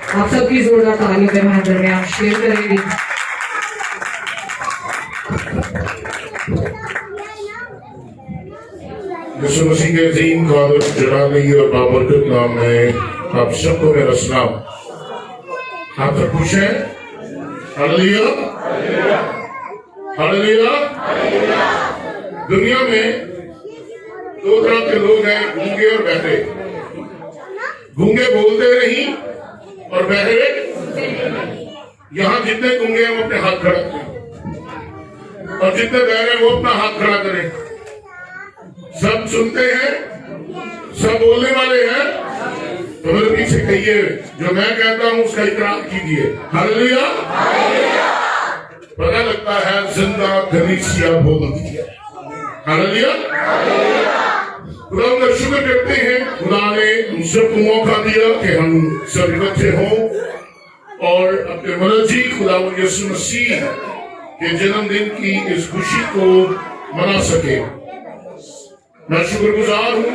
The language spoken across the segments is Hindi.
आप सबकी जोरदार तालियों के महेंद्र में आप शेयर करेंगे। यीशु मसीह के अजीम कादर जलाली और बाबरकत नाम में आप सबको मेरा सलाम। आप सब खुश हैं? Hallelujah, hallelujah. दुनिया में दो तरह के लोग हैं, गूंगे और बहरे। गूंगे बोलते नहीं और बहरे, यहाँ जितने गूंगे हैं वो अपने हाथ खड़ा करें और जितने बहरे वो अपना हाथ खड़ा करें। सब सुनते हैं, सब बोलने वाले हैं, तो मेरे पीछे कहिए जो मैं कहता हूं उसका इकरार कीजिए। हालेलुया। पता लगता है जिंदा कलीसिया बोलती है। हालेलुया। खुदा का शुक्र करते हैं, खुदा ने हम सबको मौका दिया कि हम सब इकट्ठे हों और अपने मर्जी खुदा यीशु मसीह के जन्मदिन की इस खुशी को मना सके। मैं शुक्रगुजार हूं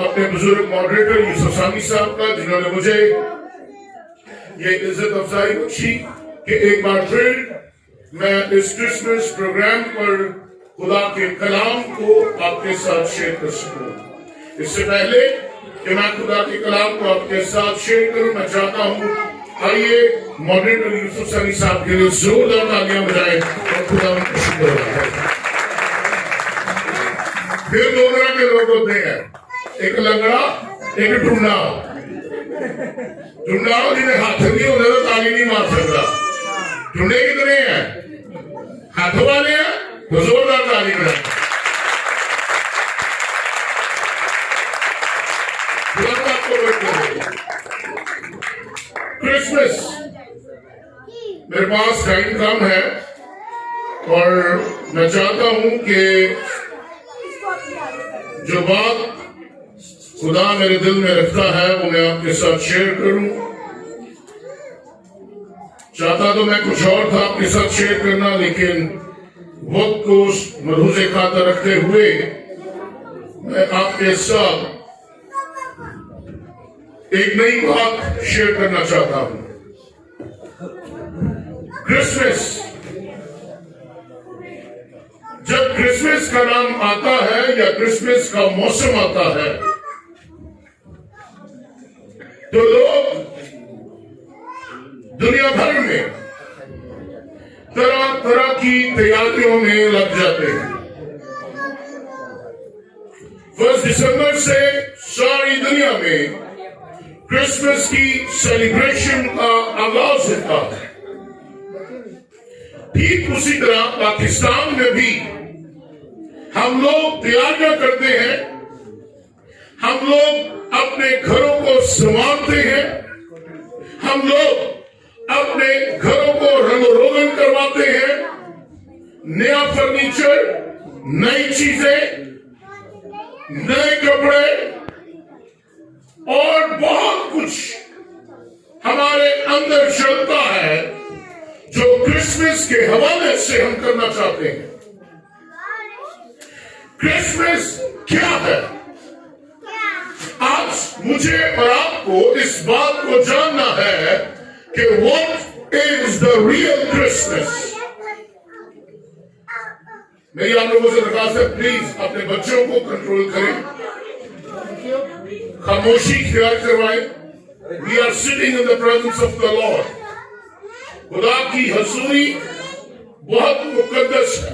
अपने बुजुर्ग मॉडरेटर यूसुफ सानी साहब का, जिन्होंने मुझे ये इज्जत अफजाई बख्शी कि एक बार फिर मैं इस क्रिसमस प्रोग्राम पर खुदा के कलाम को आपके साथ शेयर कर सकूं। इससे पहले कि मैं खुदा के कलाम को आपके साथ शेयर करूं, मैं चाहता हूं आइए मॉडरेटर यूसुफ सानी साहब के लिए जोरदार तालियां बजाएं और खुदा का शुक्र अदा करें। फिर दो तरह के लोग होते हैं, एक लंगड़ा, एक टुंडा। टुंडा जिन्हें हाथ नहीं होता तो ताली नहीं मार सकता। टुंडे कितने हैं? हाथों वाले हैं तो जोरदार ताली करें। क्रिसमस मेरे पास टाइम कम है और मैं चाहता हूं कि जो बात खुदा मेरे दिल में रखता है वो मैं आपके साथ शेयर करूं। चाहता तो मैं कुछ और था आपके साथ शेयर करना, लेकिन वक्त को मलहूज़े खातर रखते हुए मैं आपके साथ एक नई बात शेयर करना चाहता हूं। क्रिसमस, जब क्रिसमस का नाम आता है या क्रिसमस का मौसम आता है तो लोग दुनिया भर में तरह तरह की तैयारियों में लग जाते हैं। 1 दिसंबर से सारी दुनिया में क्रिसमस की सेलिब्रेशन का आगाज होता है। ठीक उसी तरह पाकिस्तान में भी हम लोग तैयारियां करते हैं, हम लोग अपने घरों को संवारते हैं, हम लोग अपने घरों को रंग रोगन करवाते हैं, नया फर्नीचर, नई चीजें, नए कपड़े और बहुत कुछ हमारे अंदर चलता है जो क्रिसमस के हवाले से हम करना चाहते हैं। क्रिसमस क्या है? आज मुझे और आपको इस बात को जानना है कि what is the real Christmas. मेरी आप लोगों से दरखास्त है, प्लीज अपने बच्चों को कंट्रोल करें, खामोशी इख्तियार करवाएं। We are sitting in the presence of the Lord. खुदा की हजूरी बहुत मुकद्दस है।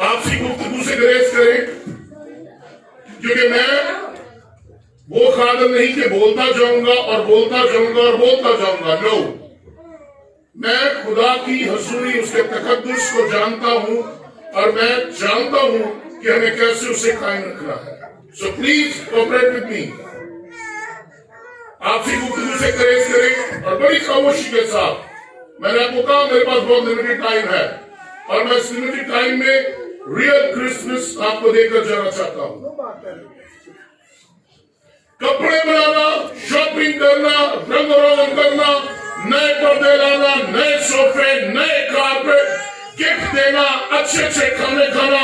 आपसी गुफ्तगू से ग्रेस करें, क्योंकि मैं वो खादम नहीं कि बोलता जाऊंगा और बोलता जाऊंगा और बोलता जाऊंगा। नो, मैं खुदा की हजूरी, उसके तकद्दुस को जानता हूं और मैं जानता हूं कि हमें कैसे उसे कायम रखना है। So please cooperate with me. आपसी गुफ्तगू से ग्रेस करें और बड़ी खामोशी के साथ। मैंने आपको कहा मेरे पास बहुत लिमिटेड टाइम है और मैं इस लिमिटेड टाइम में रियल क्रिसमस आपको देकर जाना चाहता हूं। कपड़े बनाना, शॉपिंग करना, रंग रोगन करना, नए पर्दे लाना, नए सोफे, नए कारपेट, गिफ्ट देना, अच्छे अच्छे खाने खाना,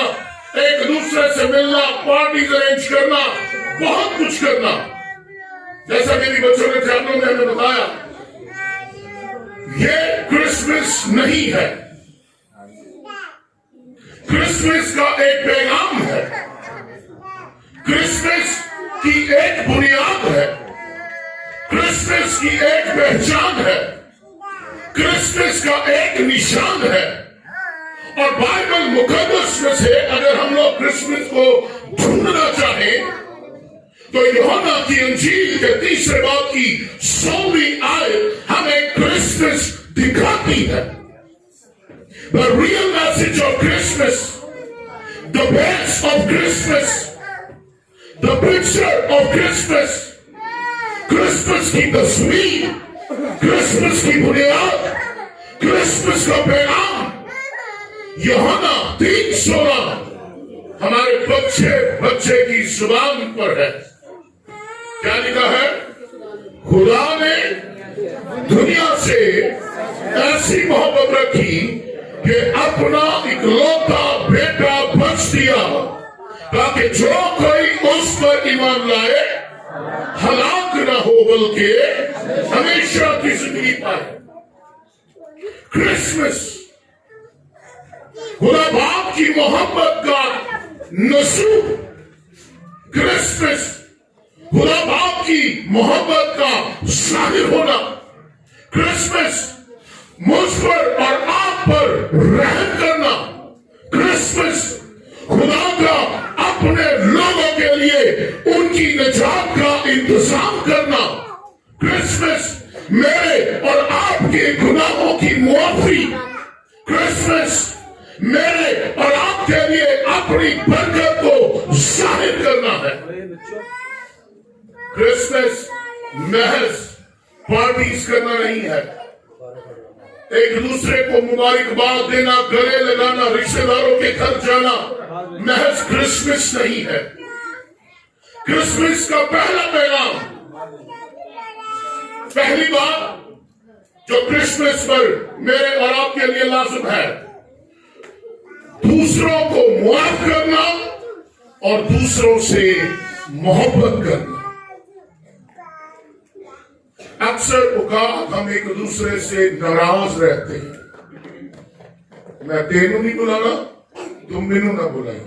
एक दूसरे से मिलना, पार्टीज अरेंज करना, बहुत कुछ करना। जैसा मेरी बच्चों ने चैनलों में हमें नहीं है, क्रिसमस का एक पैगाम है, क्रिसमस की एक बुनियाद है, क्रिसमस की एक पहचान है, क्रिसमस का एक निशान है। और बाइबल मुकद्दस में से अगर हम लोग क्रिसमस को ढूंढना चाहें तो यूहन्ना की अंजील के तीसरे बाब की 16वीं आयत हमें क्रिसमस दिखाती है। The real message of Christmas, the best of Christmas, the picture of Christmas, Christmas की तस्वीर, क्रिसमस की बुनियाद, क्रिसमस का पैगाम यूहन्ना 3:16 हमारे बच्चे की जुबान पर है। क्या लिखा है? खुदा ने दुनिया से ऐसी मोहब्बत रखी कि अपना इकलौता बेटा बख्श दिया ताकि जो कोई उस पर ईमान लाए हलाक न हो बल्कि हमेशा की जिंदगी पाए। क्रिसमस खुदा बाप की मोहब्बत का नसूब, क्रिसमस खुदा बाप की मोहब्बत का जाहिर होना, क्रिसमस मुझ पर और आप पर रहम करना, क्रिसमस खुदा का अपने लोगों के लिए उनकी निजात का इंतजाम करना, क्रिसमस मेरे और आपके गुनाहों की मुआफी, क्रिसमस मेरे और आपके लिए अपनी बरकत को जाहिर करना है। क्रिसमस महज पार्टीज करना नहीं है, एक दूसरे को मुबारकबाद देना, गले लगाना, रिश्तेदारों के घर जाना महज क्रिसमस नहीं है। क्रिसमस का पहला पैगाम, पहली बात जो क्रिसमस पर मेरे और आपके लिए लाजिम है, दूसरों को मुआफ करना और दूसरों से मोहब्बत करना। अक्सर औकात हम एक दूसरे से नाराज रहते हैं। मैं तेनू नहीं बुलाना, तुम मैनू ना बुलाई,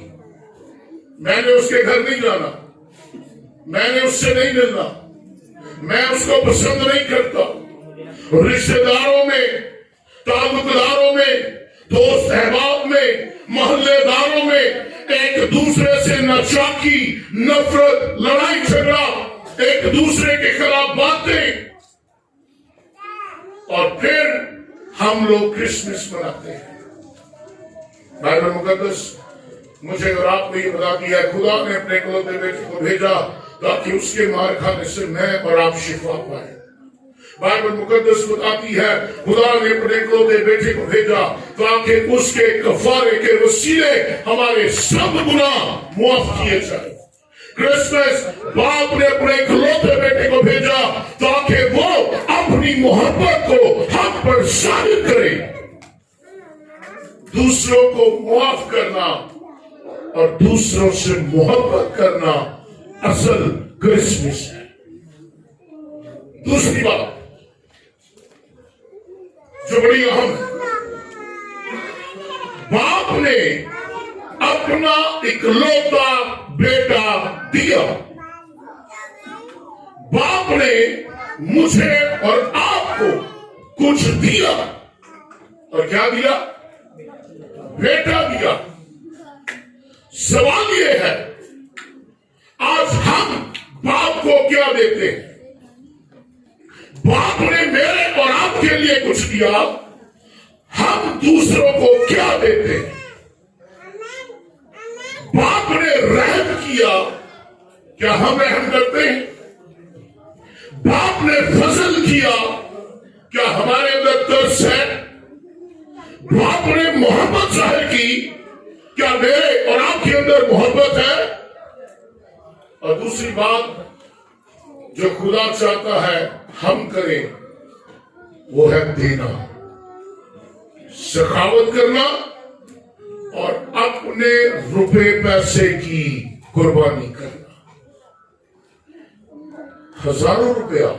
मैंने उसके घर नहीं जाना, मैंने उससे नहीं मिलना, मैं उसको पसंद नहीं करता। रिश्तेदारों में, ताल्लुकदारों में, दोस्त अहबाब में, मोहल्लेदारों में एक दूसरे से नाचाकी, नफरत, लड़ाई झगड़ा, एक दूसरे के खिलाफ बातें, और फिर हम लोग क्रिसमस मनाते हैं। बाइबल मुकद्दस मुझे और आपको ये बता दिया, खुदा ने अपने इकलौते बेटे को भेजा ताकि उसके मार खाने से मैं और आप शिफा पाए। बाइबल मुकद्दस बताती है खुदा ने अपने इकलौते बेटे को भेजा ताकि उसके कफारे के वसीले हमारे सब गुनाह मुआफ किए जाए। क्रिसमस बाप ने अपने इकलौते बेटे को भेजा ताकि वो अपनी मोहब्बत को हम पर जाहिर करे। दूसरों को मुआफ करना और दूसरों से मोहब्बत करना असल क्रिसमस है। दूसरी बात जो बड़ी अहम है, बाप ने अपना इकलौता बेटा दिया। बाप ने मुझे और आपको कुछ दिया, और क्या दिया? बेटा दिया। सवाल यह है, आज हम बाप को क्या देते हैं? बाप ने मेरे और आपके लिए कुछ दिया, हम दूसरों को क्या देते हैं? बाप ने रहम किया, क्या हम रहम करते हैं? बाप ने फजल किया, क्या हमारे अंदर तरस है? बाप ने मोहब्बत जाहिर की, क्या मेरे और आपके अंदर मोहब्बत है? और दूसरी बात जो खुदा चाहता है हम करें वो है देना, सखावत करना और अपने रुपए पैसे की कुर्बानी करना। हजारों रुपया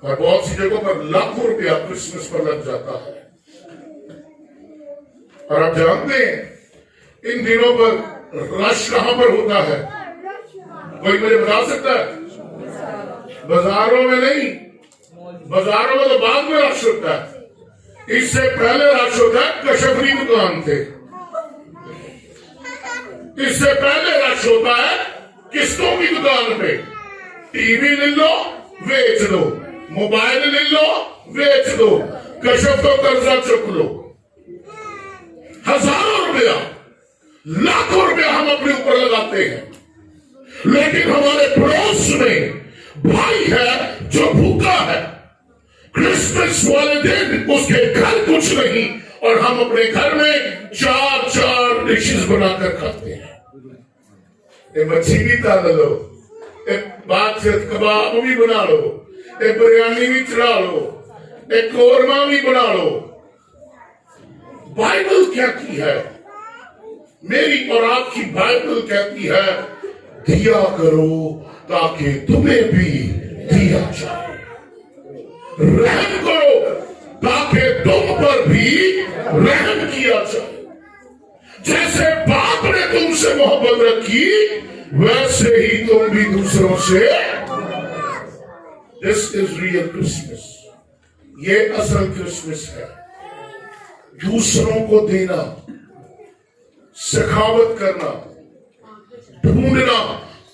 और बहुत सी जगहों पर लाखों रुपया क्रिसमस पर लग जाता है। और आप जानते हैं इन दिनों पर रश कहां पर होता है? कोई मुझे बता सकता है? बाजारों में नहीं, बाजारों में तो बाद में रश होता है, इससे पहले रश होता है कशफरी दुकान थे। इससे पहले रश होता है किस्तों की दुकान पे। टीवी ले लो, वेच दो, मोबाइल ले लो, वेच दो, कशफ तो कर्जा चुक लो। हजारों रुपया, लाखों रुपया हम अपने ऊपर लगाते हैं, लेकिन हमारे पड़ोस में भाई है जो भूखा है, क्रिसमस वाले दिन उसके घर कुछ नहीं और हम अपने घर में 4-4 डिशेस बनाकर खाते हैं। एक मच्छी भी तल लो, एक बात से कबाब भी बना लो, एक बिरयानी भी चढ़ा लो, एक कोरमा भी बना लो। बाइबल कहती है, मेरी और आपकी बाइबल कहती है, दिया करो ताकि तुम्हें भी दिया जाए। रहम करो ताकि तुम पर भी रहम किया जाए। जैसे बाप ने तुमसे मोहब्बत रखी वैसे ही तुम भी दूसरों से। This is real Christmas. ये असल क्रिसमस है। दूसरों को देना, सखावत करना, ढूंढना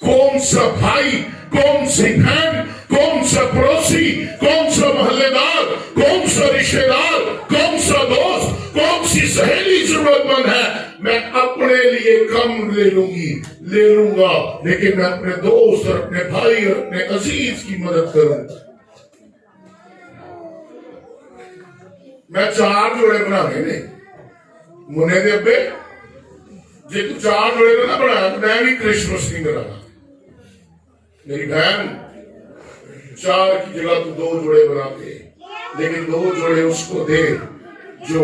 कौन सा भाई, कौन सी बहन, कौन सा पड़ोसी, कौन सा मोहल्लेदार, कौन सा रिश्तेदार, कौन सा दोस्त, कौन सी सहेली जरूरतमंद है। मैं अपने लिए कम ले लूंगा, लेकिन मैं अपने दोस्त और अपने भाई और अपने अजीज की मदद करूंगा। मैं 4 जोड़े बनाने ने मुन्ने दे अब्बे, जे तू 4 जोड़े ना बनाया तो मैं भी क्रिसमस नहीं बनाना। मेरी बहन 4 की जगह तू 2 जोड़े बना दे, लेकिन 2 जोड़े उसको दे जो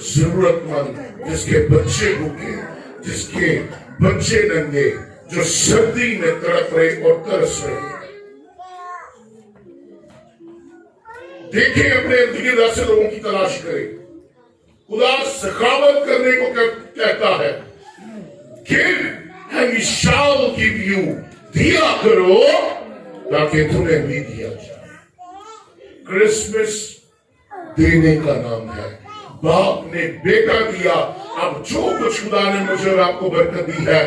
जरूरतमंद, जिसके बच्चे भूखे, जिसके बच्चे नंगे, जो सर्दी में तड़प रहे और तरस रहे। देखें अपने इर्द गिर्द ऐसे लोगों की तलाश करें। खुदा सखावत करने को कहता है, give and he shell give you. दिया करो ताकि तुम्हें भी दिया जाए। क्रिसमस देने का नाम है। बाप ने बेटा दिया, अब जो कुछ खुदा ने मुझे और आपको बरकत दी है,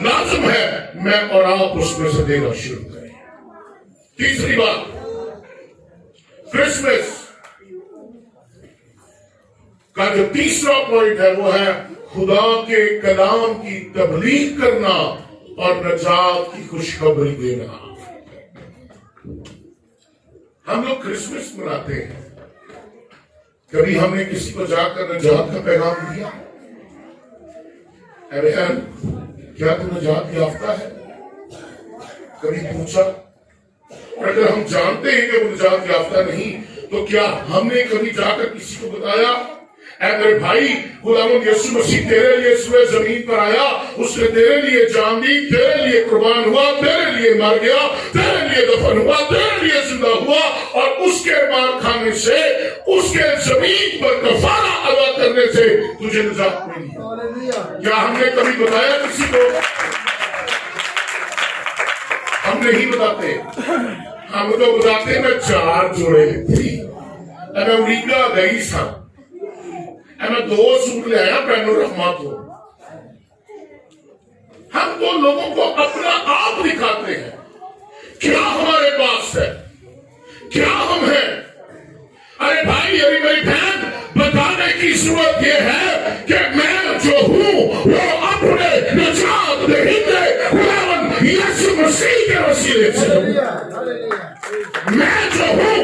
लाजम है मैं और आप उसमें से देना शुरू करें। तीसरी बात, क्रिसमस का जो तीसरा पॉइंट है वो है खुदा के कलाम की तबलीग करना और नजात की खुशखबरी देना। हम लोग क्रिसमस मनाते हैं, कभी हमने किसी को जाकर नजात का पैगाम दिया? अरे क्या तू नजात याफ्ता है? कभी पूछा? और अगर हम जानते हैं कि वो नजात याफ्ता नहीं, तो क्या हमने कभी जाकर किसी को बताया, ऐ मेरे भाई, खुदावंद यीशु मसीह तेरे लिए इस जमीन पर आया, उसने तेरे लिए जान दी, तेरे लिए कुर्बान हुआ, तेरे लिए मर गया, तेरे लिए दफन हुआ, तेरे लिए जिंदा हुआ, और उसके मार खाने से, उसके जमीन पर कफारा अदा करने से तुझे निजात मिली। क्या हमने कभी बताया किसी को? हम नहीं बताते। हम तो बताते मैं 4 जोड़े थी, मैं अमरीका गई था, मैं 2 सूट ले आया पैनो रहमत हो। हम तो लोगों को अपना आप दिखाते हैं, क्या हमारे पास है, क्या हम हैं। अरे भाई, अरे मेरी बहन, बताने की जरूरत यह है कि मैं जो हूं वो अपने निजात दहिंदे खुदावंद यीशु मसीह के वसीले से। मैं जो हूं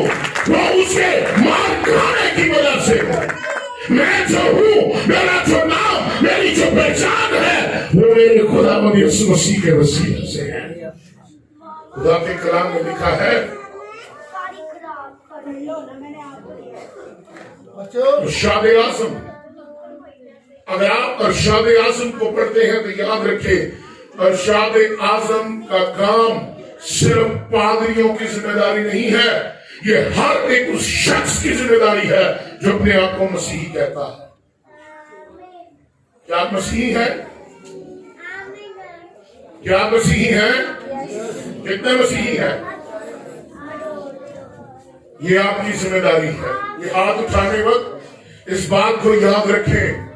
वो उसके मार खाने की वजह से। मैं जो हूं, मेरा जो नाम, मेरी जो पहचान है, वो मेरे खुदावंद यीशु मसीह के वसीले से है। खुदा के कलाम में लिखा है, अरशाद आज़म। अगर आप अरशाद आज़म को पढ़ते हैं तो याद रखें, अरशाद आज़म का काम सिर्फ पादरियों की जिम्मेदारी नहीं है, ये हर एक उस शख्स की जिम्मेदारी है जो अपने आप को मसीही कहता है। क्या आप मसीही हैं? क्या आप मसीही हैं? कितने मसीही हैं? ये आपकी जिम्मेदारी है। ये हाथ उठाने वक्त इस बात को याद रखें,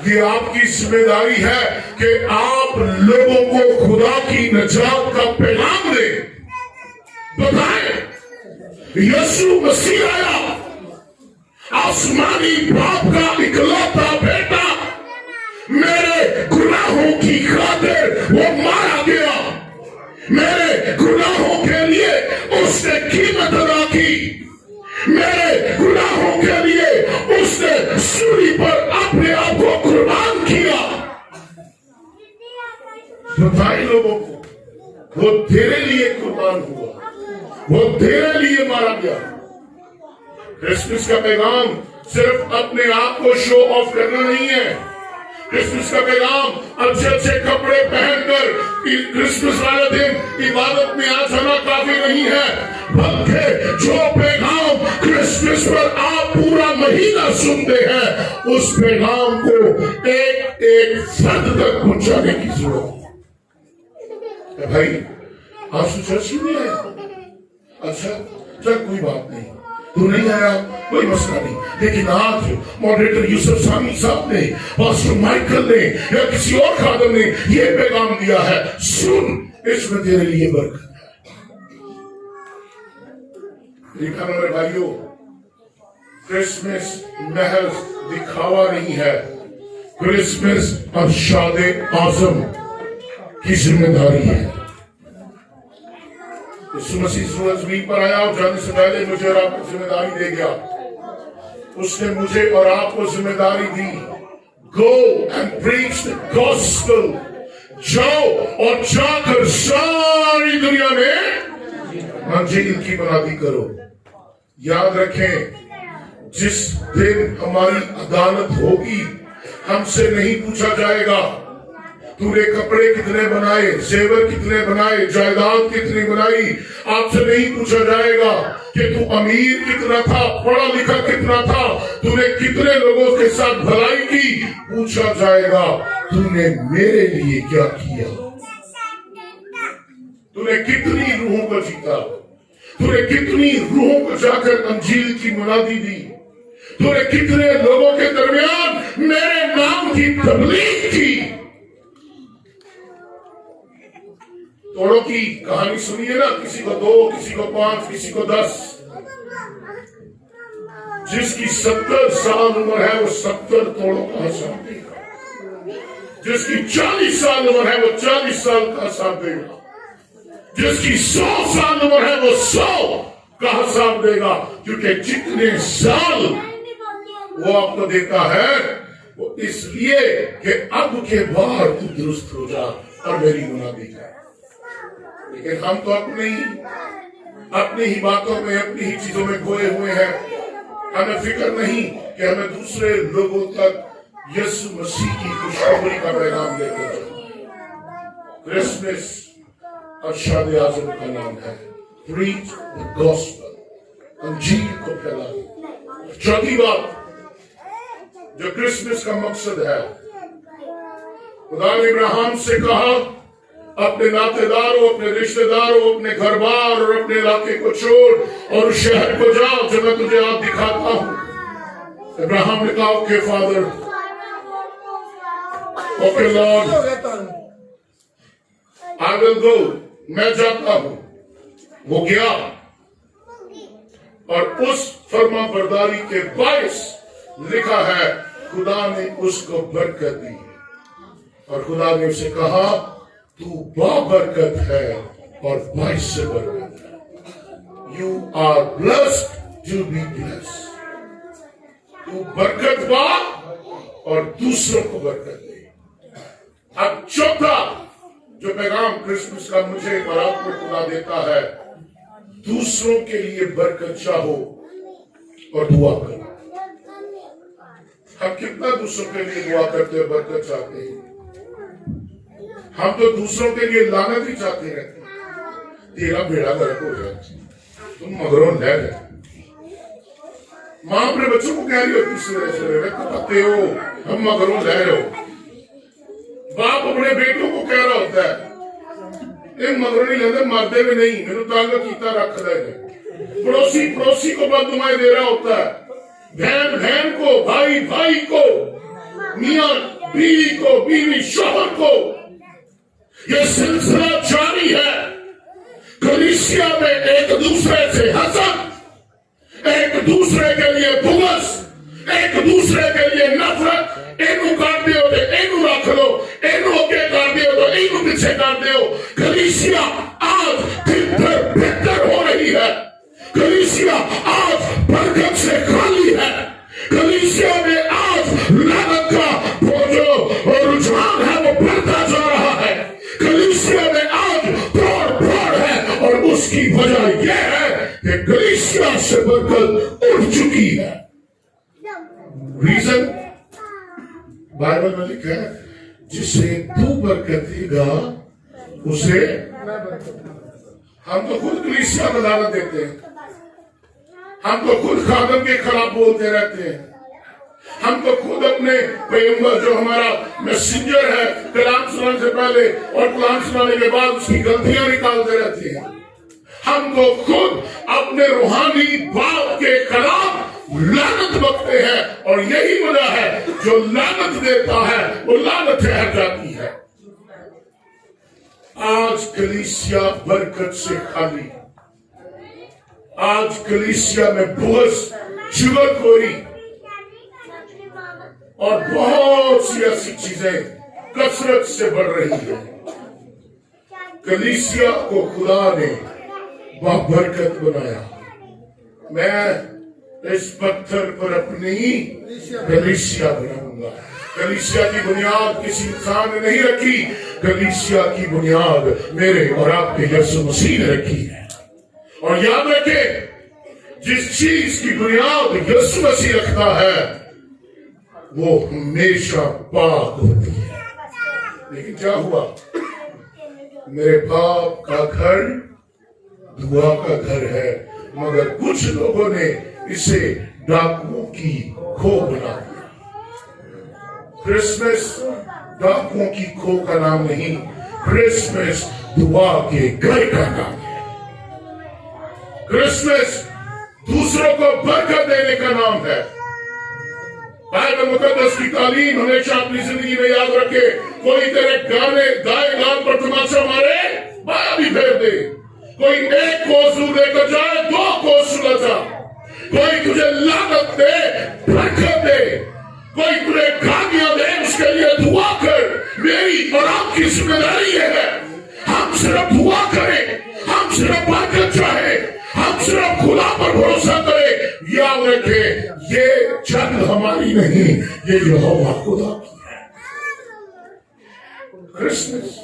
ये आपकी जिम्मेदारी है कि आप लोगों को खुदा की निजात का पैगाम दें, बताएं यीशु मसीह आया, आसमानी बाप का इकलौता बेटा, मेरे गुनाहों की खातिर वो मारा गया, मेरे गुनाहों के लिए उसने कीमत अदा की, मेरे गुनाहों के लिए उसने सूली पर अपने आप को कुर्बान किया। बताए लोगों को वो तेरे लिए कुर्बान हुआ, वो तेरे लिए मारा गया। क्रिसमस का पैगाम सिर्फ अपने आप को शो ऑफ करना नहीं है। क्रिसमस का पैगाम अच्छे अच्छे कपड़े पहनकर क्रिसमस वाले दिन इबादत में आ जाना काफी नहीं है, बल्कि जो पैगाम क्रिसमस पर आप पूरा महीना सुनते हैं, उस पैगाम को एक एक फर्द तक पहुंचाने की जरूरत है। भाई आप चर्च में आए? अच्छा चल कोई बात नहीं, तू नहीं आया कोई मसला नहीं, लेकिन आज मॉडरेटर यूसुफ सामी साहब ने, पास्टर माइकल ने या किसी और खादम ने यह पैगाम दिया है, सुन, इसमें तेरे लिए बरकत है। देखा ना मेरे भाइयों, क्रिसमस महज दिखावा नहीं है, क्रिसमस अरशादे आजम की जिम्मेदारी है। यीशु मसीह सूरज ज़मीन पर आया और जाने से पहले मुझे और आपको जिम्मेदारी दे गया। उसने मुझे और आपको जिम्मेदारी दी, go and preach the gospel, जाओ और जाकर सारी दुनिया में अंजील की बराबरी करो। याद रखें, जिस दिन हमारी अदालत होगी, हमसे नहीं पूछा जाएगा तूने कपड़े कितने बनाए, जेवर कितने बनाए, जायदाद कितनी बनाई। आपसे नहीं पूछा जाएगा कि तू अमीर कितना था, पढ़ा लिखा कितना था, तूने कितने लोगों के साथ भलाई की। पूछा जाएगा तूने मेरे लिए क्या किया, तूने कितनी रूहों को जीता, तूने कितनी रूहों को जाकर अंजील की मुनादी दी, तूने कितने लोगों के दरमियान मेरे नाम की तबलीग की। तोड़ों की कहानी सुनिए ना, किसी को 2, किसी को 5, किसी को 10। जिसकी 70 साल उम्र है वो 70 तोड़ों का हिसाब देगा, जिसकी 40 साल उम्र है वो 40 साल का हिसाब देगा, जिसकी 100 साल उम्र है वो 100 का हिसाब देगा, क्योंकि जितने साल वो आपको देता है वो इसलिए कि अब के बाद तू दुरुस्त हो जा और मेरी मुनादी कर। लेकिन हम तो अपनी ही बातों में, अपनी ही चीजों में खोए हुए हैं। हमें फिक्र नहीं कि हमें दूसरे लोगों तक यीशु मसीह की खुशखबरी का पैगाम लेकर जाए। क्रिसमस अरशाद आज़म का नाम है, प्रीच द गॉस्पेल, अंजील को फैलाओ। चौथी बात जो क्रिसमस का मकसद है, खुदा ने इब्राहिम से कहा अपने नातेदारों, अपने रिश्तेदारों, अपने घर बार और अपने इलाके को छोड़ और उस शहर को जाओ जो मैं तुझे आज दिखाता हूं। इब्राहिम ने कहा okay father, okay Lord, I will go, मैं जाता हूं। वो गया और उस फर्मा बरदारी के बायस लिखा है खुदा ने उसको बरकत दी और खुदा ने उसे कहा तू बाबरकत है और बाइस से बरकत है। You are blessed to be blessed. तू बरकत पा और दूसरों को बरकत दे। अब चौथा जो पैगाम क्रिसमस का मुझे और आपको खुदा देता है, दूसरों के लिए बरकत चाहो और दुआ करो। हम कितना दूसरों के लिए दुआ करते हैं, बरकत चाहते हैं। हम तो दूसरों के लिए लानत ही चाहते रहते हैं। तेरा बेड़ा गर्क हो जाए, तुम मगरों ले जाए। माँ अपने बच्चों को कह रही होती सवेरे पते हो हम मगरों ले रहे हो। बाप अपने बेटों को कह रहा होता है ये मगरों नहीं लेते, मरते भी नहीं, मैंने तंग कीता रख दे। पड़ोसी को बददुआएं दे रहा होता है, बहन को, भाई को, मियां बीवी को, बीवी शोहर को। ये सिलसिला जारी है। कलीसिया में एक दूसरे से हसद, एक दूसरे के लिए बुग़्ज़, एक दूसरे के लिए नफरत। इनू कर दियो तो इनू रख लो, इनू अगे कर दियो तो इनू पीछे कर दियो। कलीसिया आज दिन भर बेहतर हो रही है। कलीसिया आज बरकत से खाली है। कलीसिया में आज लानत का वो जो रुझान है वो बढ़ता जा रहा है। कलीसिया में आज तोड़ है और उसकी वजह यह है कि कलीसिया से बरकत उठ चुकी है। रीजन बाइबल में लिखा है, जिसे तू बरकत देगा उसे। हम तो खुद कलीसिया में लानत देते हैं, हम तो खुद खादम के खिलाफ बोलते रहते हैं, हम तो खुद अपने पैगंबर जो हमारा मैसेंजर है कलाम सुनाने से पहले और कलाम सुनाने के बाद उसकी गलतियां निकालते रहते हैं। हम तो खुद अपने रूहानी बाप के खिलाफ लानत बकते हैं और यही वजह है जो लानत देता है वो लानत ठहर जाती है। आज कलीसिया बरकत से खाली, आज कलीसिया में बुग़्ज़, चुगलखोरी और बहुत सी ऐसी चीजें कसरत से बढ़ रही है। कलीसिया को खुदा ने बरकत बनाया। मैं इस पत्थर पर अपनी कलीसिया बनाऊंगा। कलीसिया की बुनियाद किसी इंसान ने नहीं रखी, कलीसिया की बुनियाद मेरे और आपके यीशु मसीह ने रखी है। और याद रखें, जिस चीज की बुनियाद यीशु मसीह रखता है वो हमेशा पाक होती है। लेकिन क्या हुआ, मेरे बाप का घर दुआ का घर है, मगर कुछ लोगों ने इसे डाकुओं की खो बना दिया। क्रिसमस डाकुओं की खो का नाम नहीं, क्रिसमस दुआ के घर का नाम है। क्रिसमस दूसरों को बरकत देने का नाम है। बाइबल मुकद्दस की तालीम हमेशा अपनी जिंदगी में याद रखे। कोई तेरे दाएं गाल पर तमाचा मारे, बाया भी फेर दे। कोई एक कोस लेकर जाए, दो कोस सुलझा। कोई तुझे लानत दे, बरकत दे। कोई तुझे गालियां दे, उसके लिए दुआ कर। मेरी और आपकी जिम्मेदारी है, हम सिर्फ दुआ करें, हम सिर्फ बरकत चाहे, हम सिर्फ खुदा पर भरोसा करें। याद रखें, ये जंग हमारी नहीं, ये यहोवा खुदा की है। क्रिसमस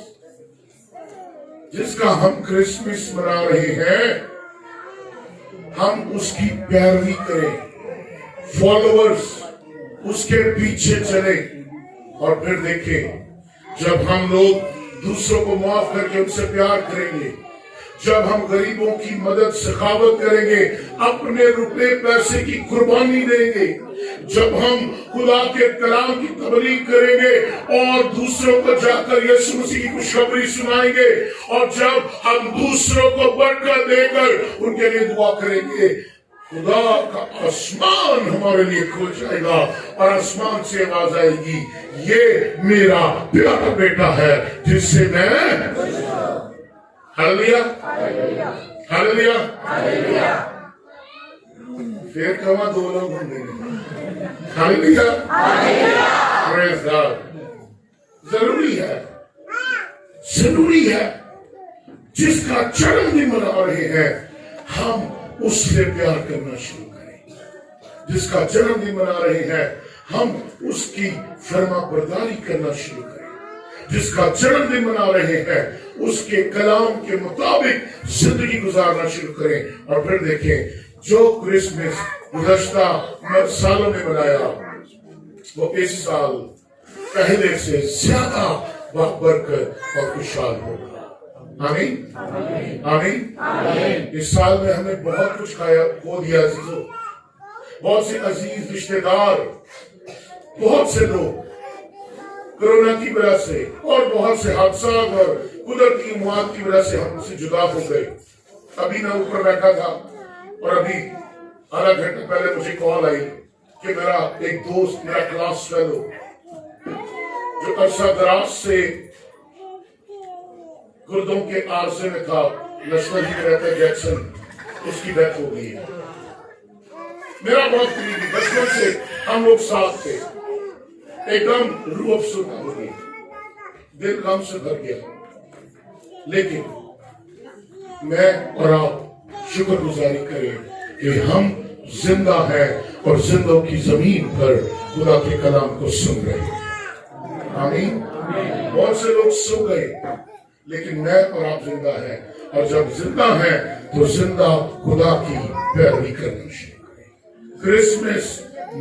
जिसका हम क्रिसमस मना रहे हैं, हम उसकी पैरवी करें, फॉलोअर्स उसके पीछे चले। और फिर देखें, जब हम लोग दूसरों को माफ करके उनसे प्यार करेंगे, जब हम गरीबों की मदद सखावत करेंगे, अपने रुपए पैसे की कुर्बानी देंगे, जब हम खुदा के कलाम की तबलीग करेंगे और दूसरों को जाकर यीशु मसीह की खुशखबरी सुनाएंगे, और जब हम दूसरों को बरकत देकर उनके लिए दुआ करेंगे, खुदा का आसमान हमारे लिए खुल जाएगा और आसमान से आवाज आएगी, ये मेरा प्यारा बेटा है जिससे मैं हालेलुया हालेलुया हालेलुया। फिर कहाँ दो लोग होंगे, हालेलुया प्रेज़ गॉड। जरूरी है जिसका जन्मदिन मना रहे हैं हम उससे प्यार करना शुरू करें। जिसका जन्मदिन मना रहे हैं हम उसकी फरमाबरदारी करना शुरू करें। जिसका जन्मदिन मना रहे हैं उसके कलाम के मुताबिक जिंदगी गुजारना शुरू करें। और फिर देखें, जो क्रिसमस गुज़श्ता सालों में मनाया वो इस साल पहले से ज्यादा बरकत और खुशहाल होगा। आमीन आमीन। इस साल में हमने बहुत कुछ खाया खो दिया अजीजों। बहुत से अजीज रिश्तेदार, बहुत से लोग कोरोना की वजह से और बहुत से हादसा और कुदरती मौत की वजह से हमसे जुदा हो गए। अभी मैं ऊपर बैठा था और अभी आधा घंटा पहले मुझे कॉल आई कि मेरा एक दोस्त, मेरा क्लास फेलो जो अरसा दराज से गुर्दों के आरसे में था, नशनल में रहता है जैक्सन, उसकी डेथ हो गई है। मेरा बहुत करीबी, बचपन से हम लोग साथ थे। एकदम रूह अफसुदा हो गई, दिल गम से भर गया। लेकिन मैं और आप शुक्रगुजारी करें कि हम जिंदा हैं और जिंदों की जमीन पर खुदा के कलाम को सुन रहे हैं। आमीन। बहुत से लोग सो गए, लेकिन मैं और आप जिंदा हैं, और जब जिंदा हैं तो जिंदा खुदा की पैरवी करना शुरू करें। क्रिसमस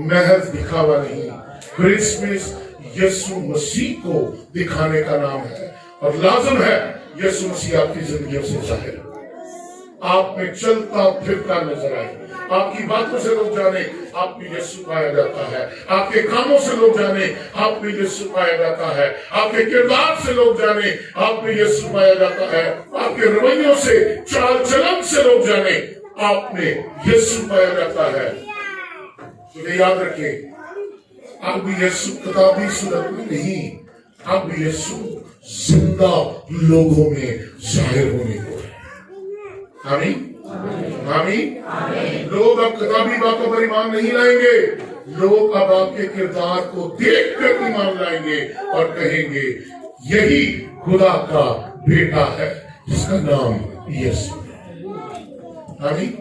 महज दिखावा नहीं, क्रिसमस यीशु मसीह को दिखाने का नाम है, और लाजम है यीशु मसीह आपकी जिंदगियों से जाहिर, आप में चलता फिरता नजर आए। आपकी बातों से लोग जाने आप में यीशु पाया जाता है, आपके कामों से लोग जाने आप में यीशु पाया जाता है, आपके किरदार से लोग जाने आप में यीशु पाया जाता है, आपके रवैयों से, चाल चलन से लोग जाने आप में यीशु पाया जाता है। तो ये याद रखें, अब भी यीशु किताबी सूरत में नहीं, अब भी यीशु जिंदा लोगों में जाहिर होने को है। आमीन आमीन। लोग अब किताबी बातों पर ईमान नहीं लाएंगे, लोग अब आपके किरदार को देख कर ईमान लाएंगे और कहेंगे यही खुदा का बेटा है जिसका नाम यीशु है। आमीन।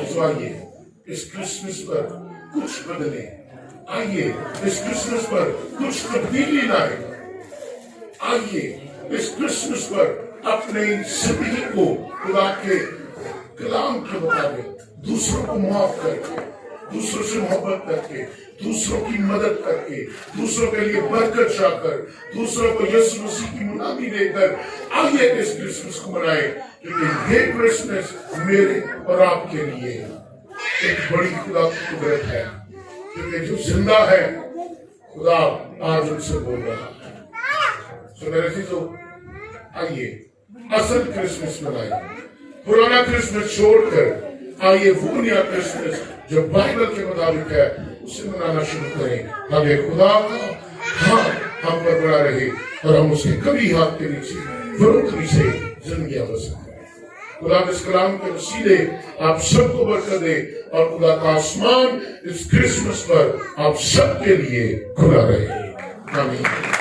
तो आइए इस क्रिसमस पर कुछ बदले, आइए इस क्रिसमस पर कुछ तब्दीली लाए, आइए इस क्रिसमस पर अपनी जिंदगी को खुदा के कलाम के मुताबिक दूसरों को माफ करके, दूसरों से मोहब्बत करके, दूसरों की मदद करके, दूसरों के लिए बरकत चाहकर, दूसरों को यीशु मसीह की मुनादी देकर आइए इस क्रिसमस को मनाएं, क्योंकि ये क्रिसमस मेरे और आपके लिए एक बड़ी खुदा की कुदरत है, क्योंकि जो जिंदा है खुदा आज उनसे बोल रहा है। तो मेरे चीजों, आइए असल क्रिसमस मनाएं, पुराना क्रिसमस छोड़कर आइए वो नया क्रिसमस जो बाइबल के मुताबिक है उसे मनाना शुरू करें, ताकि खुदा का हाथ हम पर बना रहे और हम उसके कभी हाथ के नीचे फरोख्ती से जिंदगियां बस सकें। खुदा इस कलाम के वसीले आप सबको बरकत दे और खुदा का आसमान इस क्रिसमस पर आप सबके लिए खुला रहे। आमीन।